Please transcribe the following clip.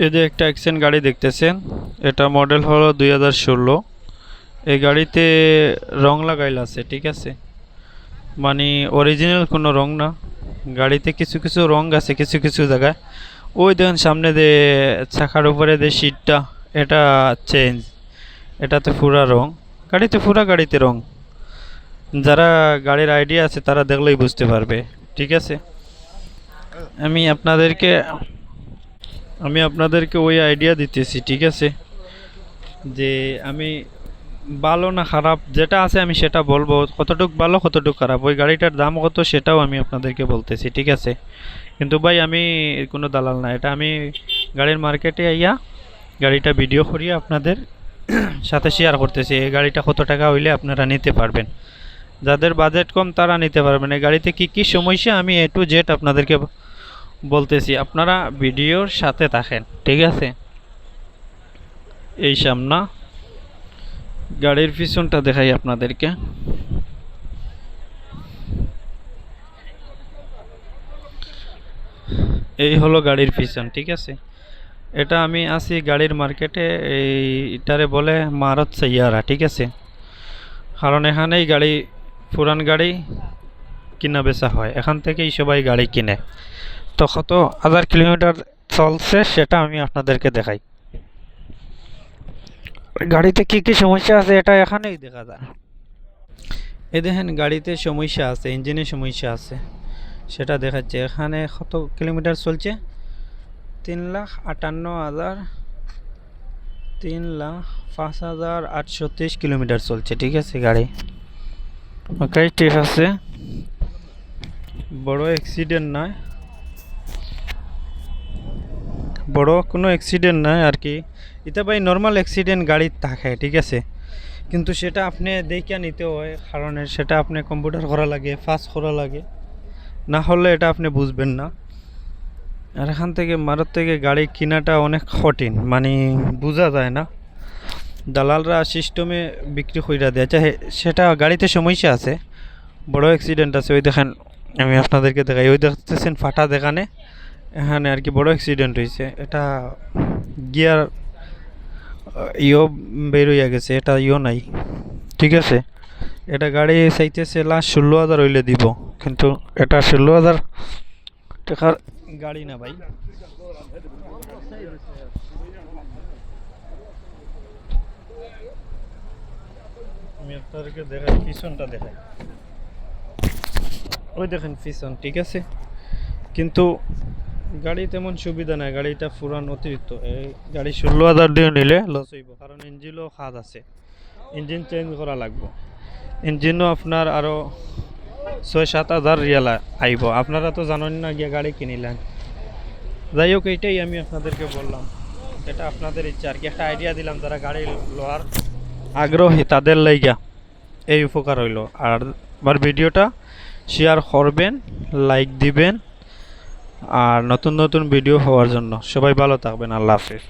এই যে একটা অ্যাকশন গাড়ি দেখতেছেন, এটা মডেল হলো 2016। এই গাড়িতে রং লাগাইল আছে, ঠিক আছে, মানে অরিজিনাল কোনো রং না। গাড়িতে কিছু কিছু রং আছে কিছু কিছু জায়গায়। ওই দেখেন সামনে যে চাকার উপরে যে সিটটা, এটা চেঞ্জ, এটাতে পুরা রং। গাড়িতে পুরা গাড়িতে রং, যারা গাড়ির আইডিয়া আছে তারা দেখলেই বুঝতে পারবে, ঠিক আছে। আমি আপনাদেরকে আমি আপনাদেরকে ওই আইডিয়া দিতেছি, ঠিক আছে, যে আমি ভালো না খারাপ যেটা আছে আমি সেটা বলবো, কতটুক ভালো কতটুক খারাপ, ওই গাড়িটার দাম কত সেটাও আমি আপনাদেরকে বলতেছি, ঠিক আছে। কিন্তু ভাই আমি কোনো দালাল না, এটা আমি গাড়ির মার্কেটে আইয়া গাড়িটা ভিডিও করিয়া আপনাদের সাথে শেয়ার করতেছি। এই গাড়িটা কত টাকা হইলে আপনারা নিতে পারবেন, যাদের বাজেট কম তারা নিতে পারবেন। এই গাড়িতে কি কি সমস্যা আমি A to Z আপনাদেরকে বলতেছি, আপনারা ভিডিওর সাথে থাকেন, ঠিক আছে। এই সামনা গাড়ির পিছনটা দেখাই আপনাদেরকে। এই হলো গাড়ির পিছন, ঠিক আছে। এটা আমি আছি গাড়ির মার্কেটে, এইটারে বলে মারুত সাইয়ারা, ঠিক আছে। কারণ এখানেই গাড়ি, পুরান গাড়ি কিনা বেচা হয়, এখান থেকেই সবাই গাড়ি কিনে। তো কত হাজার কিলোমিটার চলছে সেটা আমি আপনাদেরকে দেখাই। গাড়িতে কি কি সমস্যা আছে এটা এখানেই দেখা যায়। এই দেখেন গাড়িতে সমস্যা আছে, ইঞ্জিনে সমস্যা আছে, সেটা দেখাচ্ছে। এখানে কত কিলোমিটার চলছে, 3,58,000, 3,05,830 কিলোমিটার চলছে, ঠিক আছে গাড়ি। ওকে, ঠিক আছে, বড় অ্যাক্সিডেন্ট নয়, বড় কোনো অ্যাক্সিডেন্ট নয় আর কি। এটা ভাই নর্মাল অ্যাক্সিডেন্ট গাড়ির থাকে, ঠিক আছে, কিন্তু সেটা আপনি দেখিয়া নিতে হয়, কারণ সেটা আপনি কম্পিউটার করা লাগে, ফাস্ট করা লাগে, না হলে এটা আপনি বুঝবেন না। আর এখান থেকে মারুত থেকে গাড়ি কেনাটা অনেক কঠিন, মানে বোঝা যায় না, দালালরা সিস্টেমে বিক্রি কইরা দেয়। আচ্ছা সেটা গাড়িতে সমস্যা আছে, বড় অ্যাক্সিডেন্ট আছে, ওই দেখেন আমি আপনাদেরকে দেখাই, ওই দেখতেছেন ফাটা দেখানে, এখানে আর কি বড় অ্যাক্সিডেন্ট হয়েছে। এটা গিয়ার ইও বের হইয়া গেছে, এটা ইও নাই, ঠিক আছে। এটা গাড়ি চাইতেছে লাস্ট 16,000 হইলে দিব, কিন্তু এটা 16,000 টাকার গাড়ি না ভাই। আমি আপনাদেরকে দেখাই, পিছনটা দেখাই, ওই দেখেন পিছন, ঠিক আছে। কিন্তু গাড়ি তেমন সুবিধা নাই, গাড়িটা পুরান অতিরিক্ত। এই গাড়ি 16,000 দিয়ে নিলে লস হইব, কারণ ইঞ্জিনও খাদ আছে, ইঞ্জিন চেঞ্জ করা লাগবে। ইঞ্জিনও আপনার আরও 6-7 হাজার রিয়াল আইব, আপনারা তো জানেন না গিয়ে গাড়ি কিনিলেন। যাই হোক, এইটাই আমি আপনাদেরকে বললাম, এটা আপনাদের ইচ্ছা আর কি, একটা আইডিয়া দিলাম, যারা গাড়ি লোয়ার আগ্রহী তাদের লাইগা এই উপকার হইল। আর আমার ভিডিওটা শেয়ার করবেন, লাইক দিবেন, আর নতুন নতুন ভিডিও হওয়ার জন্য। সবাই ভালো থাকবেন, আল্লাহ হাফেজ।